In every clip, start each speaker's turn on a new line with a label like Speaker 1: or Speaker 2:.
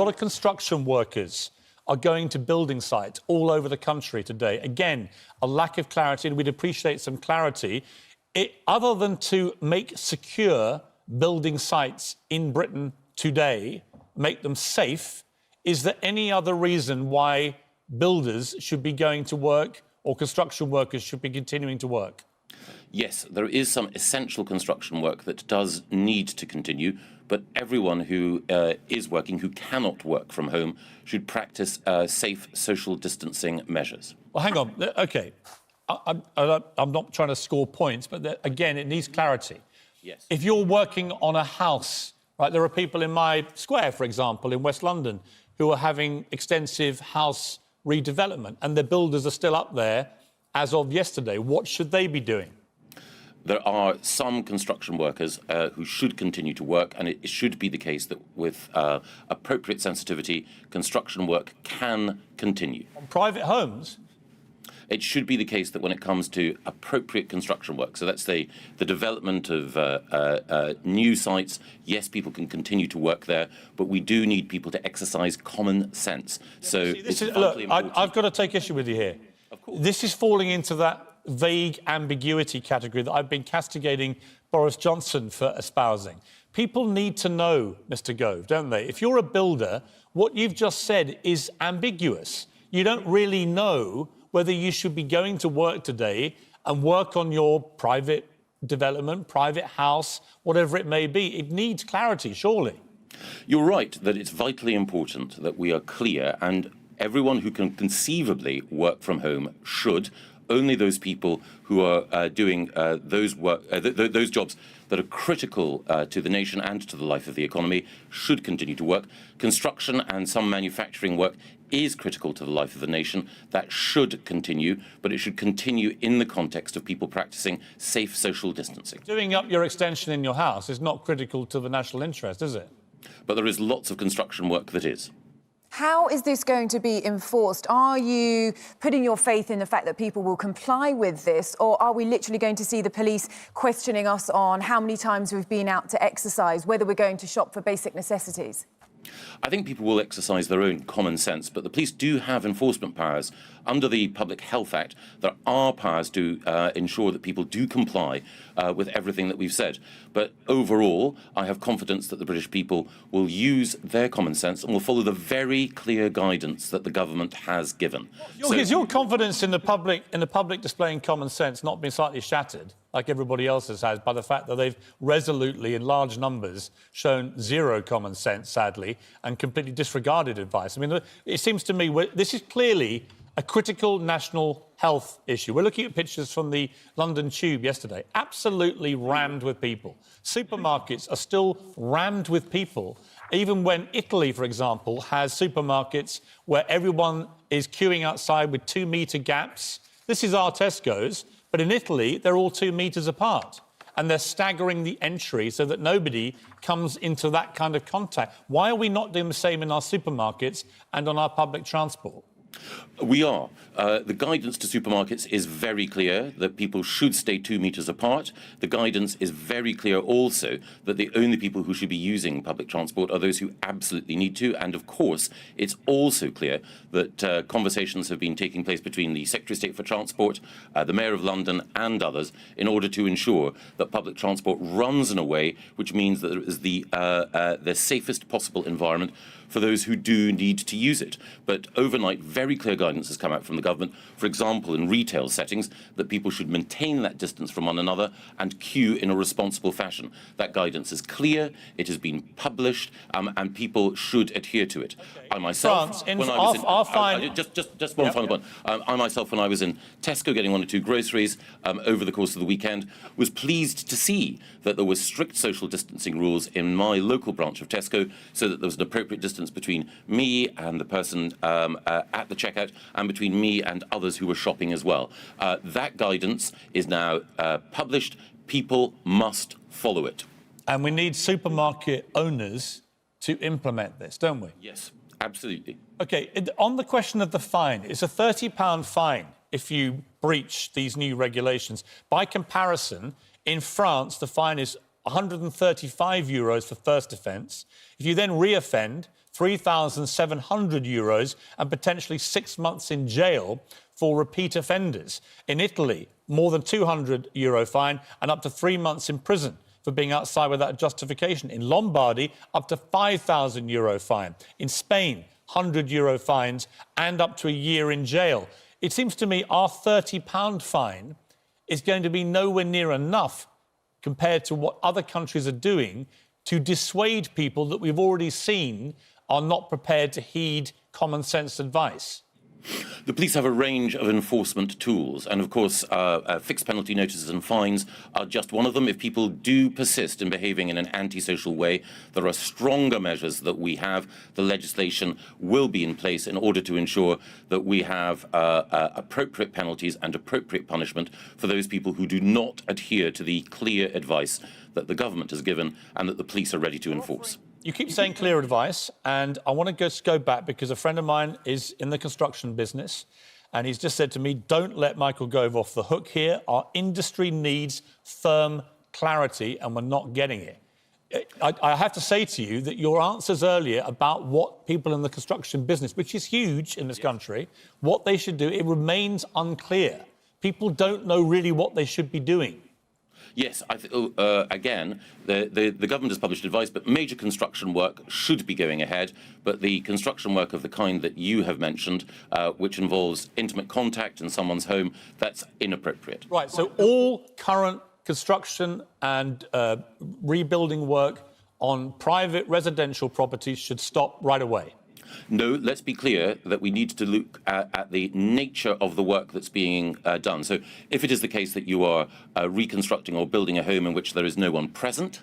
Speaker 1: lot of construction workers are going to building sites all over the country today. Again, a lack of clarity, and we'd appreciate some clarity. Other than to make secure building sites in Britain today, make them safe, is there any other reason why builders should be going to work or construction workers should be continuing to work?
Speaker 2: Yes, there is some essential construction work that does need to continue, but everyone who is working, who cannot work from home, should practice safe social distancing measures.
Speaker 1: Well, hang on. OK. I'm not trying to score points, but again, it needs clarity.
Speaker 2: Yes.
Speaker 1: If you're working on a house, right, there are people in my square, for example, in West London, who are having extensive house redevelopment, and the builders are still up there as of yesterday. What should they be doing?
Speaker 2: There are some construction workers who should continue to work, and it should be the case that with appropriate sensitivity, construction work can continue.
Speaker 1: On private homes?
Speaker 2: It should be the case that when it comes to appropriate construction work, so that's the development of new sites, yes, people can continue to work there, but we do need people to exercise common sense. So
Speaker 1: look, I've got to take issue with you here.
Speaker 2: Of course.
Speaker 1: This is falling into that vague ambiguity category that I've been castigating Boris Johnson for espousing. People need to know, Mr Gove, don't they? If you're a builder, what you've just said is ambiguous. You don't really know whether you should be going to work today and work on your private development, private house, whatever it may be. It needs clarity, surely.
Speaker 2: You're right that it's vitally important that we are clear, and everyone who can conceivably work from home should. Only those people who are doing those jobs that are critical to the nation and to the life of the economy should continue to work. Construction and some manufacturing work is critical to the life of the nation. That should continue, but it should continue in the context of people practicing safe social distancing.
Speaker 1: Doing up your extension in your house is not critical to the national interest, is it?
Speaker 2: But there is lots of construction work that is.
Speaker 3: How is this going to be enforced? Are you putting your faith in the fact that people will comply with this, or are we literally going to see the police questioning us on how many times we've been out to exercise, whether we're going to shop for basic necessities?
Speaker 2: I think people will exercise their own common sense, but the police do have enforcement powers. Under the Public Health Act, there are powers to ensure that people do comply with everything that we've said. But overall, I have confidence that the British people will use their common sense and will follow the very clear guidance that the government has given.
Speaker 1: Is your confidence in the public displaying common sense not been slightly shattered, like everybody else's has, by the fact that they've resolutely, in large numbers, shown zero common sense, sadly, and completely disregarded advice? I mean, it seems to me this is clearly a critical national health issue. We're looking at pictures from the London Tube yesterday, absolutely rammed with people. Supermarkets are still rammed with people, even when Italy, for example, has supermarkets where everyone is queuing outside with 2-metre gaps. This is our Tesco's, but in Italy, they're all 2 metres apart. And they're staggering the entry so that nobody comes into that kind of contact. Why are we not doing the same in our supermarkets and on our public transport?
Speaker 2: We are. The guidance to supermarkets is very clear that people should stay 2 metres apart. The guidance is very clear also that the only people who should be using public transport are those who absolutely need to. And of course, it's also clear that conversations have been taking place between the Secretary of State for Transport, the Mayor of London and others in order to ensure that public transport runs in a way which means that there is the safest possible environment for those who do need to use it. But overnight, very clear guidance has come out from the government, for example, in retail settings, that people should maintain that distance from one another and queue in a responsible fashion. That guidance is clear, it has been published, and people should adhere to it.
Speaker 1: Okay.
Speaker 2: I myself,
Speaker 1: when I was
Speaker 2: just one final point. I myself, when I was in Tesco getting 1 or 2 groceries over the course of the weekend, was pleased to see that there were strict social distancing rules in my local branch of Tesco, so that there was an appropriate distance between me and the person at the checkout, and between me and others who were shopping as well. That guidance is now published. People must follow it.
Speaker 1: And we need supermarket owners to implement this, don't we?
Speaker 2: Yes, absolutely.
Speaker 1: OK, on the question of the fine, it's a £30 fine if you breach these new regulations. By comparison, in France, the fine is €135 for first offence. If you then re-offend, €3,700 and potentially 6 months in jail for repeat offenders. In Italy, more than €200 fine and up to 3 months in prison for being outside without justification. In Lombardy, up to €5,000 fine. In Spain, €100 fines and up to a year in jail. It seems to me our £30 fine is going to be nowhere near enough compared to what other countries are doing to dissuade people that we've already seen are not prepared to heed common sense advice.
Speaker 2: The police have a range of enforcement tools, and of course fixed penalty notices and fines are just one of them. If people do persist in behaving in an antisocial way, there are stronger measures that we have. The legislation will be in place in order to ensure that we have appropriate penalties and appropriate punishment for those people who do not adhere to the clear advice that the government has given and that the police are ready to enforce.
Speaker 1: You keep saying clear advice, and I want to just go back because a friend of mine is in the construction business, and he's just said to me, don't let Michael Gove off the hook here. Our industry needs firm clarity, and we're not getting it. I have to say to you that your answers earlier about what people in the construction business, which is huge in this country, what they should do, it remains unclear. People don't know really what they should be doing.
Speaker 2: Yes, again, the government has published advice, but major construction work should be going ahead. But the construction work of the kind that you have mentioned, which involves intimate contact in someone's home, that's inappropriate.
Speaker 1: Right, so all current construction and rebuilding work on private residential properties should stop right away.
Speaker 2: No, let's be clear that we need to look at the nature of the work that's being done. So if it is the case that you are reconstructing or building a home in which there is no one present,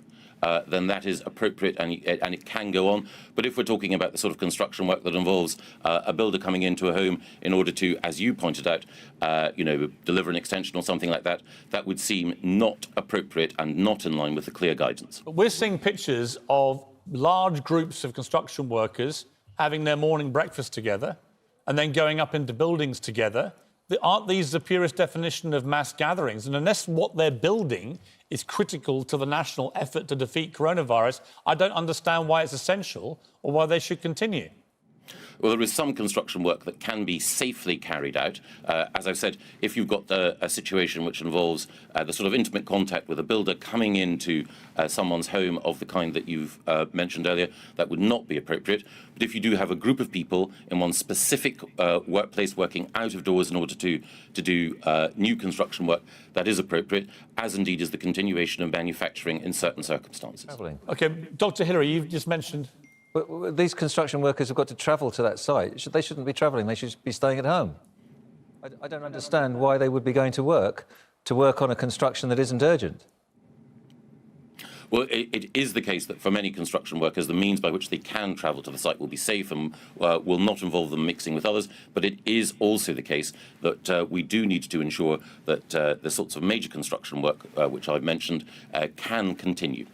Speaker 2: then that is appropriate and it can go on. But if we're talking about the sort of construction work that involves a builder coming into a home in order to, as you pointed out, deliver an extension or something like that, that would seem not appropriate and not in line with the clear guidance.
Speaker 1: But we're seeing pictures of large groups of construction workers having their morning breakfast together and then going up into buildings together. Aren't these the purest definition of mass gatherings? And unless what they're building is critical to the national effort to defeat coronavirus, I don't understand why it's essential or why they should continue.
Speaker 2: Well, there is some construction work that can be safely carried out. As I've said, if you've got a situation which involves the sort of intimate contact with a builder coming into someone's home of the kind that you've mentioned earlier, that would not be appropriate. But if you do have a group of people in one specific workplace working out of doors in order to do new construction work, that is appropriate, as indeed is the continuation of manufacturing in certain circumstances.
Speaker 1: OK, Dr Hillary, you've just mentioned...
Speaker 4: But these construction workers have got to travel to that site. They shouldn't be travelling. They should be staying at home. I don't understand why they would be going to work on a construction that isn't urgent.
Speaker 2: Well, it is the case that for many construction workers, the means by which they can travel to the site will be safe and will not involve them mixing with others. But it is also the case that we do need to ensure that the sorts of major construction work which I've mentioned can continue.